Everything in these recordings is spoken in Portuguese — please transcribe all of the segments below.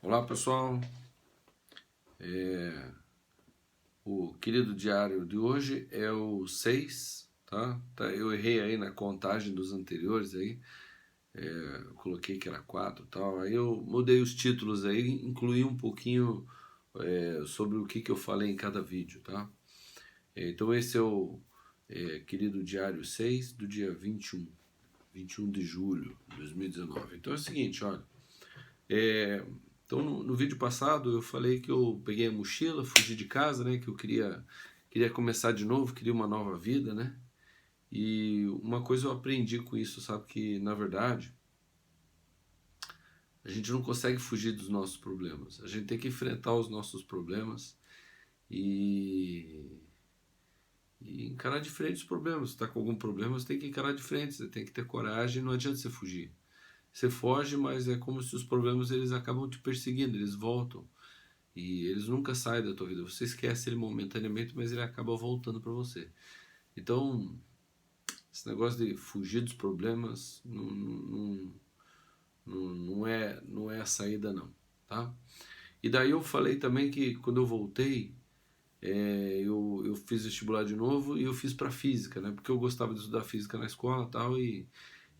Olá pessoal, o querido diário de hoje é o 6, tá? Eu errei aí na contagem dos anteriores aí, coloquei que era 4 e tal, aí eu mudei os títulos aí, incluí um pouquinho sobre o que eu falei em cada vídeo, tá? Então esse é o querido diário 6 do dia 21 de julho de 2019. Então é o seguinte, olha, então no vídeo passado eu falei que eu peguei a mochila, fugi de casa, né? Que eu queria começar de novo, queria uma nova vida, né? E uma coisa eu aprendi com isso, sabe? Que na verdade a gente não consegue fugir dos nossos problemas. A gente tem que enfrentar os nossos problemas e, e encarar de frente os problemas. Se tá com algum problema, você tem que encarar de frente, você tem que ter coragem, não adianta você fugir. Você foge, mas é como se os problemas eles acabam te perseguindo, eles voltam. E eles nunca saem da tua vida. Você esquece ele momentaneamente, mas ele acaba voltando para você. Então, esse negócio de fugir dos problemas não é a saída não, tá? E daí eu falei também que quando eu voltei, eu fiz vestibular de novo e eu fiz para física, né? Porque eu gostava de estudar física na escola e tal, e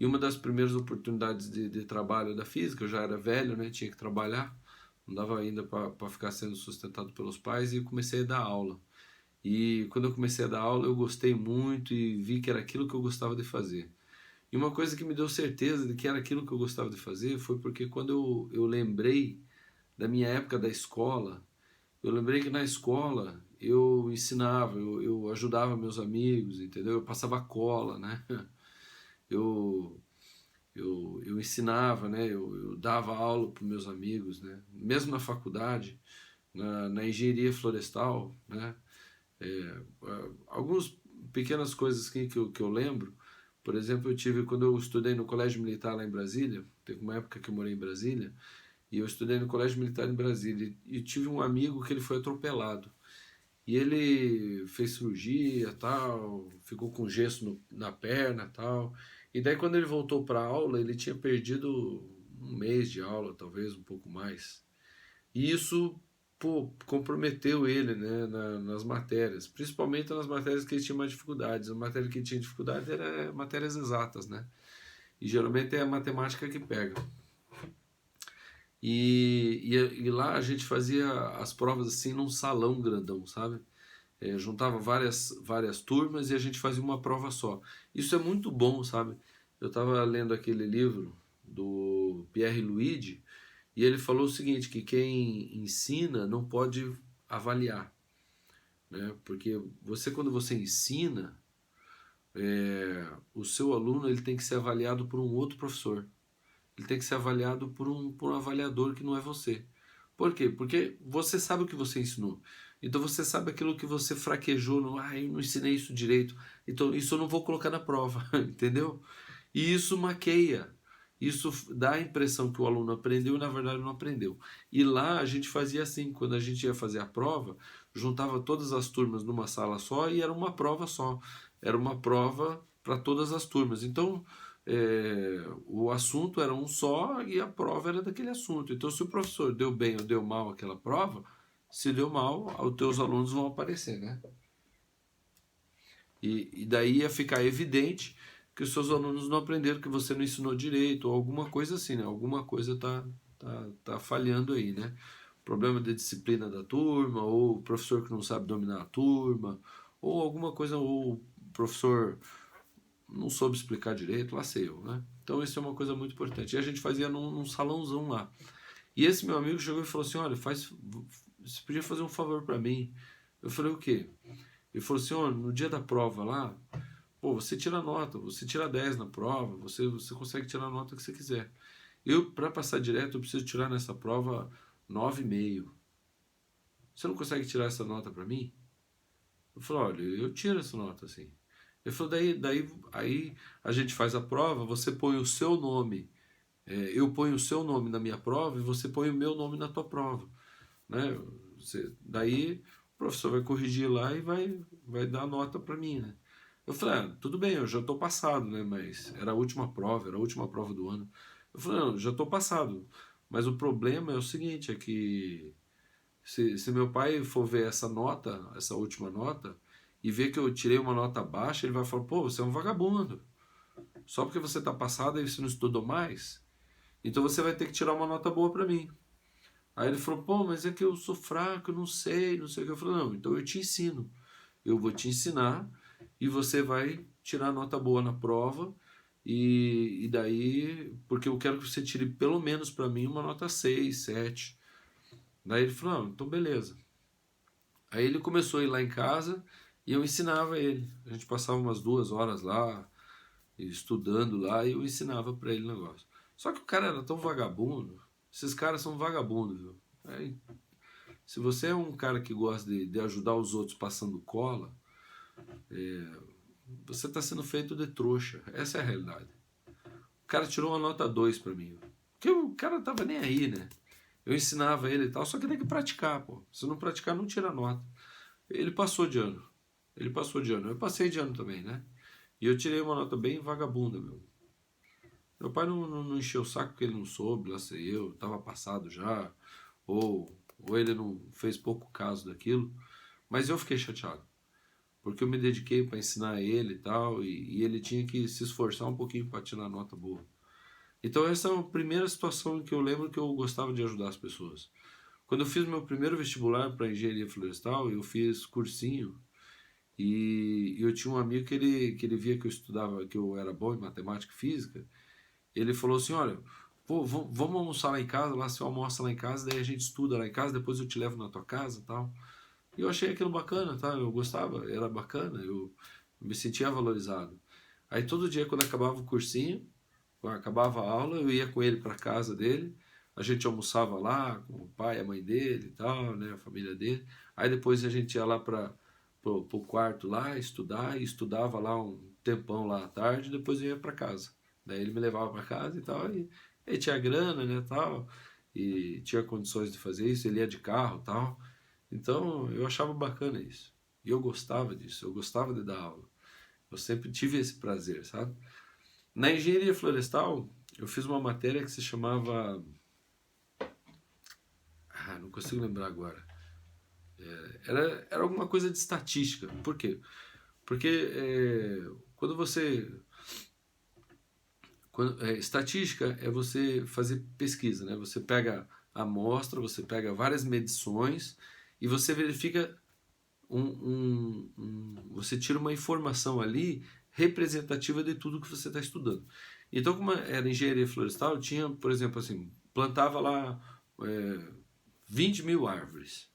uma das primeiras oportunidades de trabalho da física, eu já era velho, né? Tinha que trabalhar, não dava ainda para ficar sendo sustentado pelos pais, e comecei a dar aula. E quando eu comecei a dar aula, eu gostei muito e vi que era aquilo que eu gostava de fazer. E uma coisa que me deu certeza de que era aquilo que eu gostava de fazer foi porque quando eu lembrei da minha época da escola, eu lembrei que na escola eu ensinava, eu ajudava meus amigos, entendeu? Eu passava cola, né? Eu, eu ensinava, né? Eu dava aula para meus amigos, né? Mesmo na faculdade, na engenharia florestal, né? Algumas pequenas coisas que eu lembro. Por exemplo, eu tive, quando eu estudei no Colégio Militar lá em Brasília, teve uma época que eu morei em Brasília, e eu estudei no Colégio Militar em Brasília, e tive um amigo que ele foi atropelado. E ele fez cirurgia, tal, ficou com gesso na perna, tal. E daí quando ele voltou para a aula, ele tinha perdido um mês de aula, talvez um pouco mais. E isso, pô, comprometeu ele, né, nas matérias, principalmente nas matérias que ele tinha mais dificuldades. A matéria que ele tinha dificuldade era matérias exatas, né? E geralmente é a matemática que pega. E lá a gente fazia as provas assim num salão grandão, sabe? Juntava várias turmas e a gente fazia uma prova só. Isso é muito bom, sabe? Eu estava lendo aquele livro do Pierre Luigi e ele falou o seguinte, que quem ensina não pode avaliar, né? Porque quando você ensina, o seu aluno ele tem que ser avaliado por um outro professor. Ele tem que ser avaliado por um avaliador que não é você. Por quê? Porque você sabe o que você ensinou. Então você sabe aquilo que você fraquejou. Eu não ensinei isso direito. Então isso eu não vou colocar na prova, entendeu? E isso maqueia. Isso dá a impressão que o aluno aprendeu e na verdade não aprendeu. E lá a gente fazia assim, quando a gente ia fazer a prova, juntava todas as turmas numa sala só e era uma prova só. Era uma prova para todas as turmas. Então o assunto era um só e a prova era daquele assunto. Então se o professor deu bem ou deu mal aquela prova, se deu mal, os teus alunos vão aparecer, né? E daí ia ficar evidente que os seus alunos não aprenderam, que você não ensinou direito, ou alguma coisa assim, né? Alguma coisa tá falhando aí, né? Problema de disciplina da turma, ou o professor que não sabe dominar a turma, ou alguma coisa, ou o professor não soube explicar direito, lá sei eu, né? Então isso é uma coisa muito importante. E a gente fazia num salãozão lá. E esse meu amigo chegou e falou assim, olha, você podia fazer um favor para mim. Eu falei, o quê? Ele falou assim, olha, no dia da prova lá, pô, você tira nota, você tira 10 na prova, você consegue tirar a nota que você quiser. Eu, para passar direto, eu preciso tirar nessa prova 9,5. Você não consegue tirar essa nota para mim? Eu falei, olha, eu tiro essa nota, assim. Ele falou, aí a gente faz a prova, você põe o seu nome, eu ponho o seu nome na minha prova e você põe o meu nome na tua prova, né? Daí o professor vai corrigir lá e vai dar a nota para mim, né? Eu falei, tudo bem, eu já estou passado, né? Mas era a última prova do ano. Eu falei, não, já estou passado. Mas o problema é o seguinte, é que se meu pai for ver essa nota, essa última nota, e ver que eu tirei uma nota baixa, ele vai falar, pô, você é um vagabundo. Só porque você está passado e você não estudou mais, então você vai ter que tirar uma nota boa para mim. Aí ele falou, pô, mas é que eu sou fraco, eu não sei, não sei o que. Eu falei, não, então eu te ensino. Eu vou te ensinar e você vai tirar nota boa na prova e daí, porque eu quero que você tire pelo menos para mim uma nota 6 7. Daí ele falou, não, então beleza. Aí ele começou a ir lá em casa e eu ensinava ele. A gente passava umas 2 horas lá, estudando lá, e eu ensinava para ele o negócio. Só que o cara era tão vagabundo, esses caras são vagabundos, viu? É, se você é um cara que gosta de ajudar os outros passando cola, você está sendo feito de trouxa. Essa é a realidade. O cara tirou uma nota 2 para mim. Porque o cara tava nem aí, né? Eu ensinava ele e tal, só que tem que praticar, pô. Se não praticar, não tira nota. Ele passou de ano. Ele passou de ano. Eu passei de ano também, né? E eu tirei uma nota bem vagabunda, meu. Meu pai não encheu o saco porque ele não soube, lá sei eu, tava passado já, ou ele não fez pouco caso daquilo. Mas eu fiquei chateado, porque eu me dediquei para ensinar ele e tal, e ele tinha que se esforçar um pouquinho para tirar nota boa. Então essa é a primeira situação em que eu lembro que eu gostava de ajudar as pessoas. Quando eu fiz meu primeiro vestibular para engenharia florestal, eu fiz cursinho e eu tinha um amigo que ele via que eu estudava, que eu era bom em matemática e física. Ele falou assim, olha, pô, vamos almoçar lá em casa, lá você almoça lá em casa, daí a gente estuda lá em casa, depois eu te levo na tua casa e tal. E eu achei aquilo bacana, tá? Eu gostava, era bacana, eu me sentia valorizado. Aí todo dia quando acabava o cursinho, quando acabava a aula, eu ia com ele para casa dele, a gente almoçava lá com o pai, a mãe dele e tal, né, a família dele. Aí depois a gente ia lá para pro quarto lá estudar e estudava lá um tempão lá à tarde, depois eu ia para casa. Daí ele me levava para casa e tal, e tinha grana, né, tal, e tinha condições de fazer isso, ele ia de carro, tal. Então eu achava bacana isso. E eu gostava disso, eu gostava de dar aula. Eu sempre tive esse prazer, sabe? Na engenharia florestal, eu fiz uma matéria que se chamava. Ah, não consigo lembrar agora. Era alguma coisa de estatística. Por quê? Porque quando você. Estatística é você fazer pesquisa, né? Você pega a amostra, você pega várias medições e você verifica você tira uma informação ali representativa de tudo que você está estudando. Então, como era engenharia florestal, eu tinha, por exemplo, assim, plantava lá 20 mil árvores,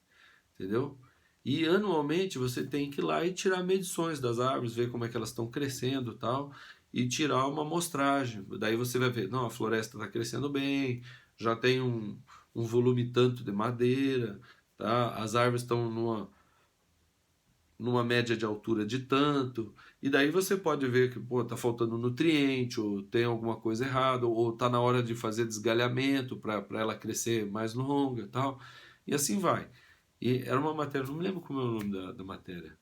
entendeu? E anualmente você tem que ir lá e tirar medições das árvores, ver como é que elas estão crescendo e tal, e tirar uma amostragem. Daí você vai ver, não, a floresta está crescendo bem, já tem um volume tanto de madeira, tá? As árvores estão numa média de altura de tanto, e daí você pode ver que pô, tá faltando nutriente, ou tem alguma coisa errada, ou tá na hora de fazer desgalhamento para ela crescer mais longa e tal, e assim vai. E era uma matéria, não me lembro como é o nome da matéria.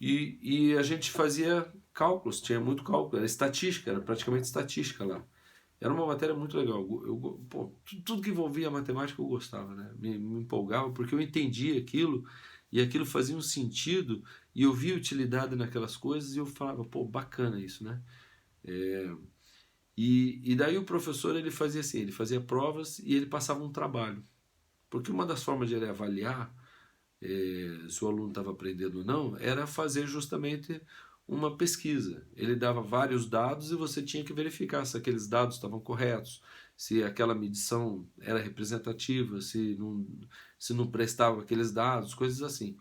E a gente fazia cálculos, tinha muito cálculo, era estatística, era praticamente estatística lá. Era uma matéria muito legal. Pô, tudo que envolvia matemática eu gostava, né? Me empolgava porque eu entendia aquilo e aquilo fazia um sentido e eu via utilidade naquelas coisas e eu falava, pô, bacana isso, né? E daí o professor ele fazia assim, ele fazia provas e ele passava um trabalho. Porque uma das formas de ele avaliar se o aluno estava aprendendo ou não, era fazer justamente uma pesquisa. Ele dava vários dados e você tinha que verificar se aqueles dados estavam corretos, se aquela medição era representativa, se não prestava aqueles dados, coisas assim.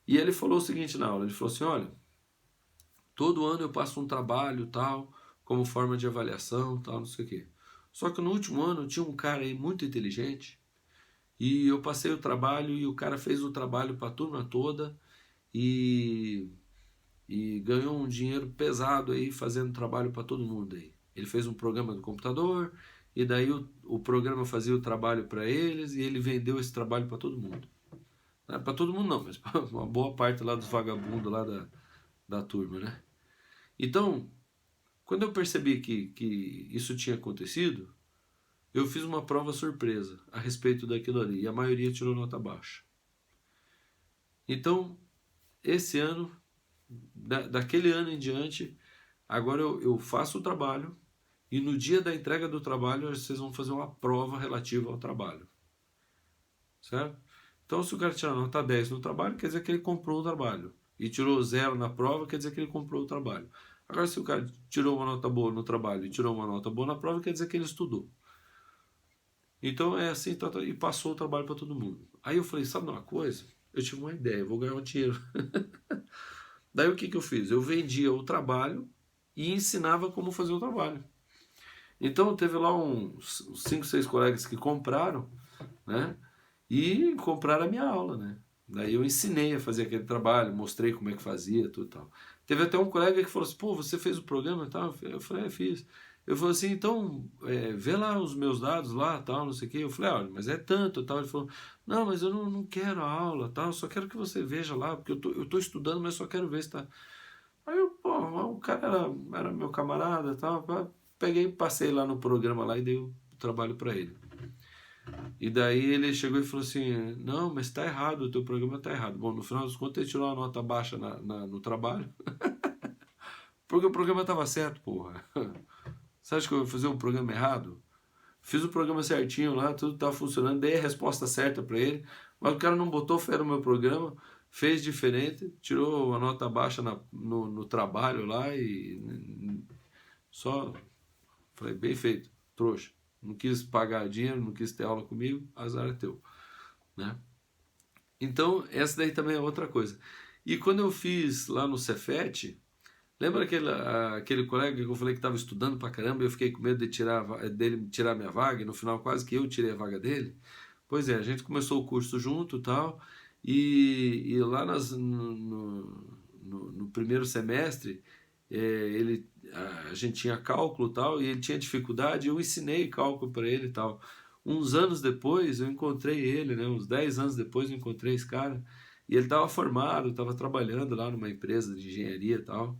E ele falou o seguinte na aula, ele falou assim, olha, todo ano eu passo um trabalho tal, como forma de avaliação, tal, não sei o quê. Só que no último ano tinha um cara aí muito inteligente e eu passei o trabalho e o cara fez o trabalho para a turma toda e, e ganhou um dinheiro pesado aí fazendo trabalho para todo mundo aí. Ele fez um programa do computador e daí o programa fazia o trabalho para eles e ele vendeu esse trabalho para todo mundo. Não é para todo mundo não, mas para uma boa parte lá dos vagabundos lá da turma, né? Então, quando eu percebi que isso tinha acontecido, eu fiz uma prova surpresa a respeito daquilo ali, e a maioria tirou nota baixa. Então, esse ano, daquele ano em diante, agora eu faço o trabalho, e no dia da entrega do trabalho, vocês vão fazer uma prova relativa ao trabalho. Certo? Então, se o cara tirar nota 10 no trabalho, quer dizer que ele comprou o trabalho. E tirou 0 na prova, quer dizer que ele comprou o trabalho. Agora, se o cara tirou uma nota boa no trabalho e tirou uma nota boa na prova, quer dizer que ele estudou. Então, é assim, e passou o trabalho para todo mundo. Aí eu falei, sabe uma coisa? Eu tive uma ideia, eu vou ganhar um dinheiro. Daí o que eu fiz? Eu vendia o trabalho e ensinava como fazer o trabalho. Então, teve lá uns 5, 6 colegas que compraram, né? E compraram a minha aula, né? Daí eu ensinei a fazer aquele trabalho, mostrei como é que fazia, tudo e tal. Teve até um colega que falou assim, pô, você fez o programa e tal? Eu falei, fiz. Eu falei assim, então, vê lá os meus dados lá, tal, não sei o quê. Eu falei, olha, mas é tanto, tal. Ele falou, não, mas eu não quero a aula, tal, só quero que você veja lá, porque eu tô estudando, mas só quero ver se tá... Aí eu, pô, o cara era meu camarada, tal, peguei, passei lá no programa lá e dei o trabalho para ele. E daí ele chegou e falou assim, não, mas tá errado, o teu programa tá errado. Bom, no final dos contos ele tirou uma nota baixa no trabalho, porque o programa tava certo, porra. Você acha que eu ia fazer um programa errado? Fiz o programa certinho lá, tudo tava funcionando, dei a resposta certa para ele, mas o cara não botou fé no meu programa, fez diferente, tirou uma nota baixa no trabalho lá e só falei, bem feito, trouxa. Não quis pagar dinheiro, não quis ter aula comigo, azar é teu, né? Então, essa daí também é outra coisa. E quando eu fiz lá no Cefet, lembra aquele colega que eu falei que estava estudando pra caramba e eu fiquei com medo dele tirar minha vaga, e no final quase que eu tirei a vaga dele? Pois é, a gente começou o curso junto e tal, e lá no primeiro semestre, a gente tinha cálculo e tal, e ele tinha dificuldade, eu ensinei cálculo para ele e tal. Uns anos depois eu encontrei ele, né? Uns 10 anos depois eu encontrei esse cara, e ele estava formado, estava trabalhando lá numa empresa de engenharia e tal.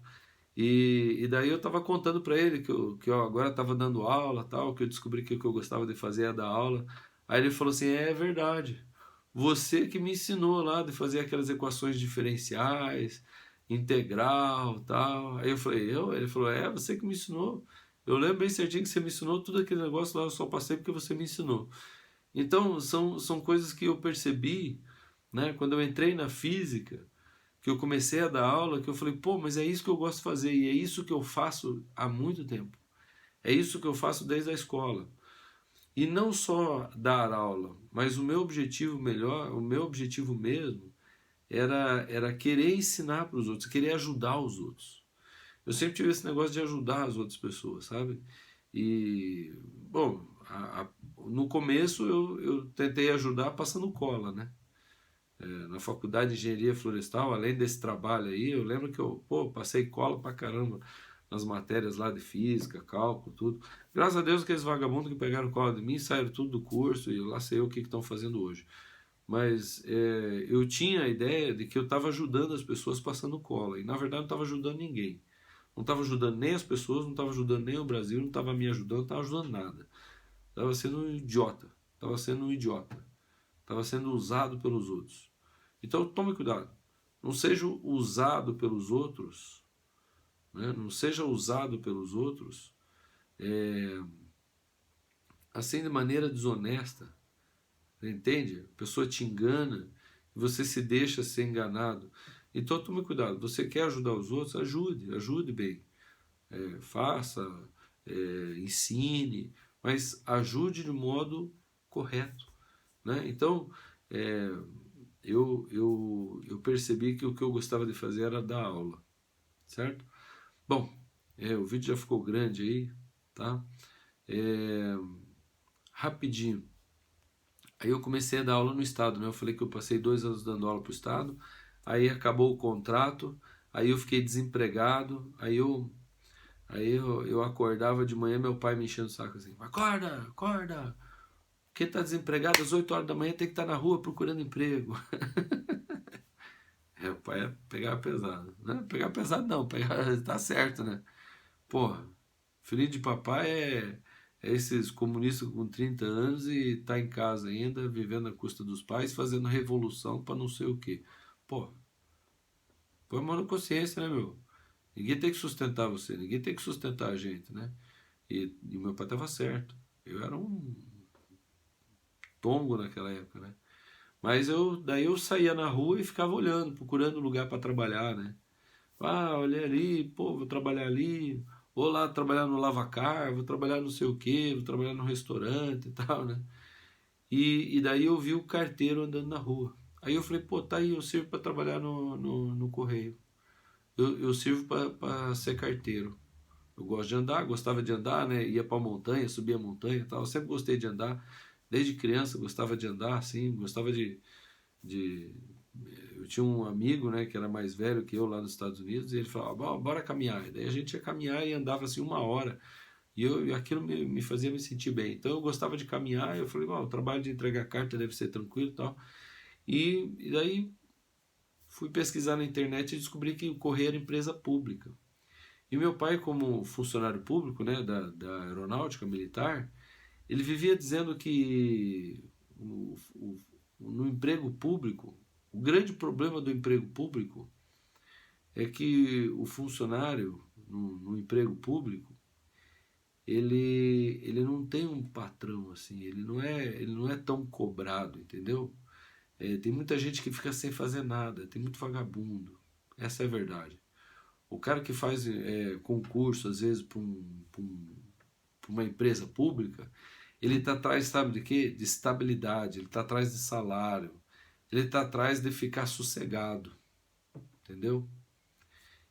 E daí eu estava contando para ele que eu agora estava dando aula tal, que eu descobri que o que eu gostava de fazer é dar aula. Aí ele falou assim, é verdade, você que me ensinou lá de fazer aquelas equações diferenciais, integral tal. Aí eu falei, eu? Ele falou, você que me ensinou. Eu lembro bem certinho que você me ensinou tudo aquele negócio lá, eu só passei porque você me ensinou. Então, são coisas que eu percebi, né, quando eu entrei na física, que eu comecei a dar aula, que eu falei, pô, mas é isso que eu gosto de fazer, e é isso que eu faço há muito tempo. É isso que eu faço desde a escola. E não só dar aula, mas o meu objetivo melhor, o meu objetivo mesmo, era querer ensinar para os outros, querer ajudar os outros. Eu sempre tive esse negócio de ajudar as outras pessoas, sabe? E, bom, no começo eu tentei ajudar passando cola, né? Na faculdade de engenharia florestal, além desse trabalho aí, eu lembro que eu, pô, passei cola pra caramba nas matérias lá de física, cálculo, tudo. Graças a Deus aqueles vagabundos que pegaram cola de mim saíram tudo do curso e lá sei eu o que estão fazendo hoje. Mas eu tinha a ideia de que eu estava ajudando as pessoas passando cola e na verdade não estava ajudando ninguém. Não estava ajudando nem as pessoas, não estava ajudando nem o Brasil, não estava me ajudando, não estava ajudando nada. Estava sendo um idiota. Estava sendo um idiota. Estava sendo usado pelos outros. Então tome cuidado. Não seja usado pelos outros, né? Não seja usado pelos outros assim de maneira desonesta. Entende? A pessoa te engana e você se deixa ser enganado. Então tome cuidado. Você quer ajudar os outros? Ajude bem. Faça, ensine, mas ajude de modo correto. Né? Então, eu percebi que o que eu gostava de fazer era dar aula, certo? Bom, o vídeo já ficou grande aí, tá? Rapidinho. Aí eu comecei a dar aula no Estado, né? Eu falei que eu passei 2 anos dando aula para o Estado, aí acabou o contrato, aí eu fiquei desempregado, aí eu acordava de manhã, meu pai me enchendo o saco assim, acorda, acorda, quem está desempregado às 8 horas da manhã tem que estar na rua procurando emprego. O pai é pegar pesado. Não, pegar pesado não, pegar, tá certo, né? Porra, filho de papai É esses comunistas com 30 anos e tá em casa ainda, vivendo à custa dos pais, fazendo revolução para não sei o quê. Pô, põe a mão na consciência, né, meu? Ninguém tem que sustentar você, ninguém tem que sustentar a gente, né? E meu pai tava certo. Eu era um tongo naquela época, né? Mas daí eu saía na rua e ficava olhando, procurando lugar para trabalhar, né? Ah, olhei ali, pô, vou trabalhar ali, vou lá trabalhar no lavacar, vou trabalhar não sei o quê, vou trabalhar no restaurante e tal, né? E daí eu vi o carteiro andando na rua. Aí eu falei, pô, tá aí, eu sirvo para trabalhar no correio. Eu sirvo para ser carteiro. Eu gosto de andar, gostava de andar, né? Ia pra montanha, subia a montanha e tal. Eu sempre gostei de andar. Desde criança gostava de andar, assim, gostava de... Eu tinha um amigo, né, que era mais velho que eu lá nos Estados Unidos, e ele falava, bora caminhar. E daí a gente ia caminhar e andava assim 1 hora. E aquilo me fazia me sentir bem. Então eu gostava de caminhar, eu falei, o trabalho de entregar carta deve ser tranquilo e tal. E daí fui pesquisar na internet e descobri que o correio era empresa pública. E meu pai, como funcionário público, né, da aeronáutica militar, ele vivia dizendo que no emprego público, o grande problema do emprego público é que o funcionário no emprego público, ele não tem um patrão assim, ele não é tão cobrado, entendeu? Tem muita gente que fica sem fazer nada, tem muito vagabundo, essa é a verdade. O cara que faz concurso, às vezes, pra uma empresa pública, ele está atrás, sabe de quê? De estabilidade, ele está atrás de salário, ele está atrás de ficar sossegado, entendeu?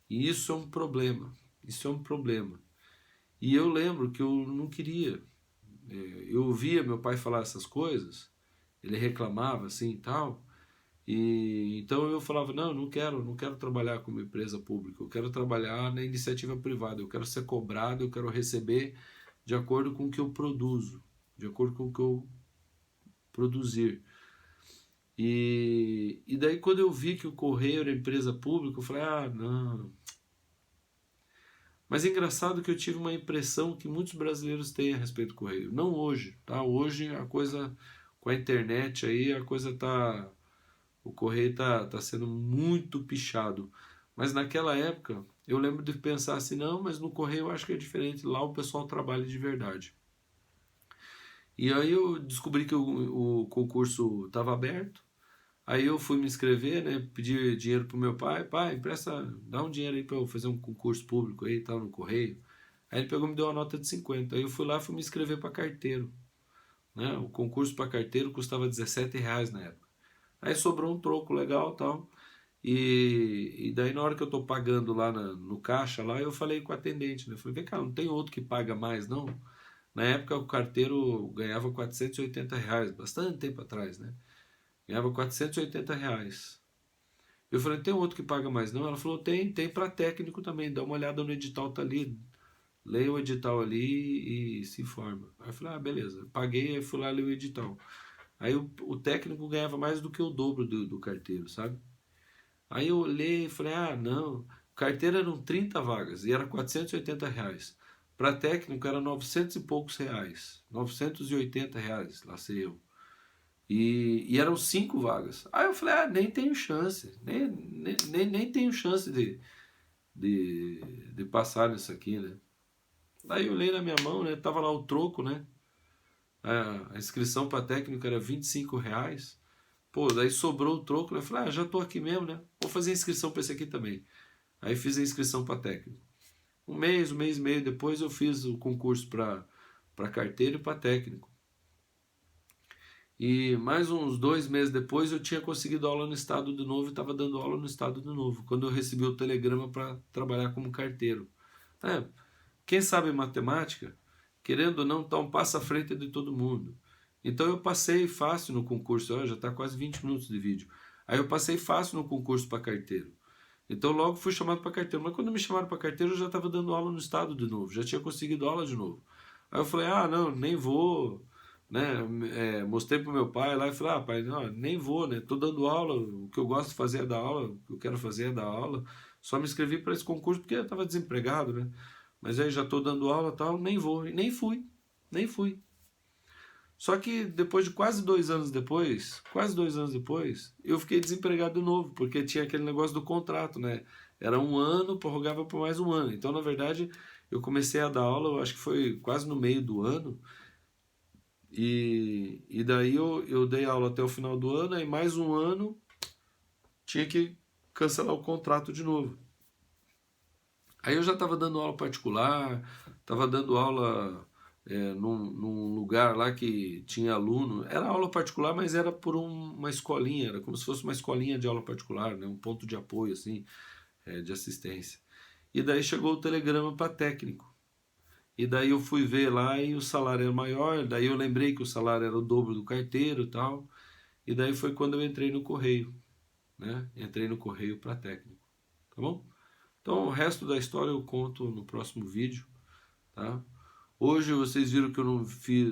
E isso é um problema, isso é um problema. E eu lembro que eu não queria. Eu ouvia meu pai falar essas coisas, ele reclamava assim e tal, e então eu falava, não, não quero trabalhar como empresa pública, eu quero trabalhar na iniciativa privada, eu quero ser cobrado, eu quero receber de acordo com o que eu produzo, de acordo com o que eu produzir. E daí quando eu vi que o Correio era empresa pública, eu falei, ah, não. Mas é engraçado que eu tive uma impressão que muitos brasileiros têm a respeito do Correio. Não hoje, tá? Hoje a coisa, com a internet aí, a coisa tá... O Correio tá sendo muito pichado. Mas naquela época, eu lembro de pensar assim, não, mas no Correio eu acho que é diferente. Lá o pessoal trabalha de verdade. E aí eu descobri que o concurso estava aberto. Aí eu fui me inscrever, né? Pedi dinheiro pro meu pai. Pai, empresta, dá um dinheiro aí para eu fazer um concurso público aí, tal, no Correio. Aí ele pegou e me deu uma nota de 50. Aí eu fui lá e fui me inscrever para carteiro. Né? O concurso para carteiro custava R$ 17 na época. Aí sobrou um troco legal e tal. E daí na hora que eu tô pagando lá no caixa, lá eu falei com o atendente, né? Eu falei, vem cá, não tem outro que paga mais, não? Na época o carteiro ganhava R$ 480, bastante tempo atrás, né? Ganhava R$ 480. Eu falei, tem outro que paga mais, não? Ela falou, tem para técnico também, dá uma olhada no edital, tá ali. Leia o edital ali e se informa. Aí eu falei, ah, beleza. Paguei, aí fui lá ler o edital. Aí o técnico ganhava mais do que o dobro do carteiro, sabe? Aí eu olhei e falei, ah, não. Carteira eram 30 vagas e era R$ 480. Para técnico era 900 e poucos reais. R$ 980, lá sei eu. E eram 5 vagas. Aí eu falei, ah, nem tenho chance. Nem tenho chance de passar nisso aqui, né? Daí eu olhei na minha mão, né? Tava lá o troco, né? A inscrição para técnico era R$ 25. Pô, daí sobrou o troco, né? Eu falei, ah, já tô aqui mesmo, né? Vou fazer a inscrição para esse aqui também. Aí fiz a inscrição para técnico. Um mês e meio depois eu fiz o concurso para carteiro e para técnico. E mais uns 2 meses depois eu tinha conseguido aula no estado de novo e estava dando aula no estado de novo, quando eu recebi o telegrama para trabalhar como carteiro. É, quem sabe matemática, querendo ou não, está um passo à frente de todo mundo. Então eu passei fácil no concurso, ó, já está quase 20 minutos de vídeo. Aí eu passei fácil no concurso para carteiro. Então logo fui chamado para carteiro. Mas quando me chamaram para carteiro eu já estava dando aula no estado de novo, já tinha conseguido aula de novo. Aí eu falei, ah, não, nem vou, né? Mostrei pro meu pai lá e falei, ah, pai, não, nem vou, né? Tô dando aula, o que eu gosto de fazer é dar aula, o que eu quero fazer é dar aula. Só me inscrevi para esse concurso porque eu estava desempregado, né? Mas aí já tô dando aula e tal, nem vou, e nem fui. Nem fui. Só que depois de quase 2 anos depois, eu fiquei desempregado de novo, porque tinha aquele negócio do contrato, né? Era 1 ano, prorrogava por mais 1 ano. Então, na verdade, eu comecei a dar aula, eu acho que foi quase no meio do ano, e daí eu dei aula até o final do ano, aí mais 1 ano tinha que cancelar o contrato de novo. Aí eu já estava dando aula particular, estava dando aula num lugar lá que tinha aluno. Era aula particular, mas era por uma escolinha, era como se fosse uma escolinha de aula particular, né? Um ponto de apoio, assim, de assistência. E daí chegou o telegrama para técnico. E daí eu fui ver lá e o salário era maior, daí eu lembrei que o salário era o dobro do carteiro e tal. E daí foi quando eu entrei no correio, né? Entrei no correio para técnico, tá bom? Então o resto da história eu conto no próximo vídeo, tá? Hoje vocês viram que eu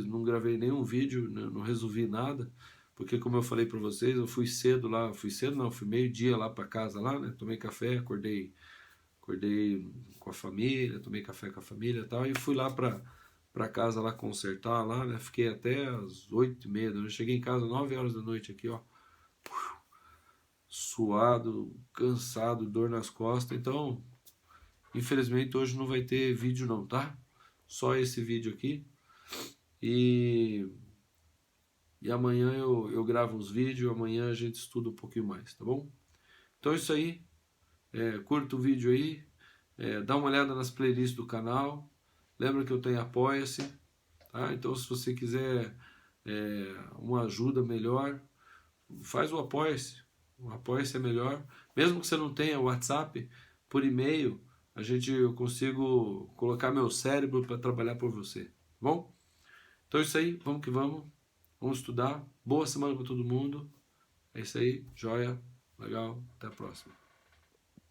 não gravei nenhum vídeo, né? Não resolvi nada, porque como eu falei para vocês, eu fui cedo lá, fui meio-dia lá para casa lá, né? Tomei café, acordei com a família, tomei café com a família e tal, e fui lá para casa lá consertar lá, né? Fiquei até as 8h30 da noite, cheguei em casa 9 horas da noite aqui, ó, suado, cansado, dor nas costas, então infelizmente hoje não vai ter vídeo não, tá? Só esse vídeo aqui. E, e amanhã eu gravo uns vídeos, amanhã a gente estuda um pouquinho mais, tá bom? Então é isso aí. Curta o vídeo aí. Dá uma olhada nas playlists do canal. Lembra que eu tenho Apoia-se. Tá? Então se você quiser uma ajuda melhor, faz o Apoia-se. O Apoia-se é melhor. Mesmo que você não tenha o WhatsApp, por e-mail, eu consigo colocar meu cérebro para trabalhar por você. Tá bom? Então é isso aí, vamos que vamos. Vamos estudar. Boa semana para todo mundo. É isso aí, joia, legal, até a próxima.